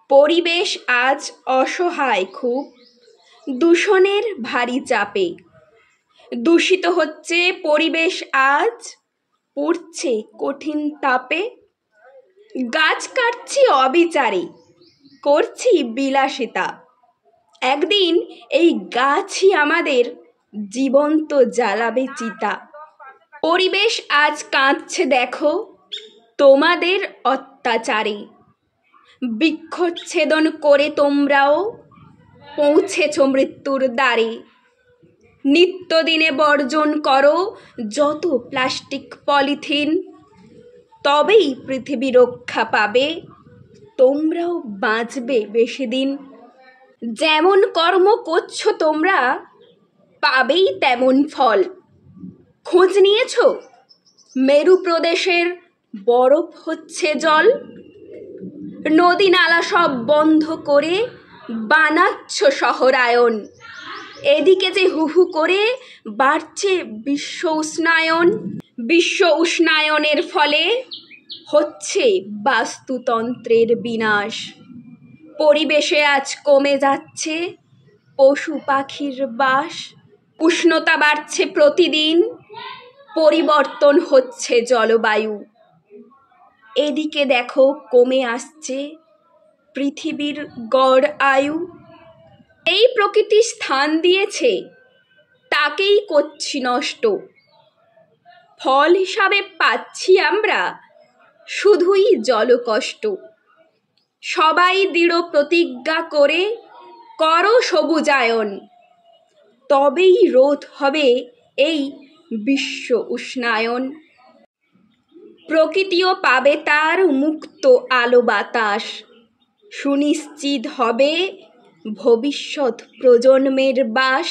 পরিবেশ আজ অসহায় খুব, দূষণের ভারী চাপে। দূষিত হচ্ছে পরিবেশ আজ, পড়ছে কঠিন তাপে। গাছ কাটছি অবিচারে, করছি বিলাসিতা। একদিন এই গাছই আমাদের জীবন্ত জ্বালাবে চিতা। পরিবেশ আজ কাঁদছে দেখো তোমাদের অত্যাচারে। বৃক্ষচ্ছেদন করে তোমরাও পৌঁছেছ মৃত্যুর দ্বারে। নিত্যদিনে বর্জন করো যত প্লাস্টিক পলিথিন, তবেই পৃথিবী রক্ষা পাবে, তোমরাও বাঁচবে বেশি দিন। যেমন কর্ম করছো তোমরা, পাবেই তেমন ফল। খোঁজ নিয়েছো মেরু প্রদেশের বরফ হচ্ছে জল? নদী নালা সব বন্ধ করে বানাচ্ছ শহরায়ন। এদিকে যে হু হু করে বাড়ছে বিশ্ব উষ্ণায়ন। বিশ্ব উষ্ণায়নের ফলে হচ্ছে বাস্তুতন্ত্রের বিনাশ। পরিবেশে আজ কমে যাচ্ছে পশু পাখির বাস। উষ্ণতা বাড়ছে প্রতিদিন, পরিবর্তন হচ্ছে জলবায়ু। এদিকে দেখো কমে আসছে পৃথিবীর গড় আয়ু। এই প্রকৃতি স্থান দিয়েছে, তাকেই করছি নষ্ট। ফল হিসাবে পাচ্ছি আমরা শুধুই জলকষ্ট। সবাই দৃঢ় প্রতিজ্ঞা করে করো সবুজায়ন, তবেই রোধ হবে এই বিশ্ব উষ্ণায়ন। প্রকৃতিও পাবে তার মুক্ত আলো বাতাস। সুনিশ্চিত হবে ভবিষ্যৎ প্রজন্মের বাস।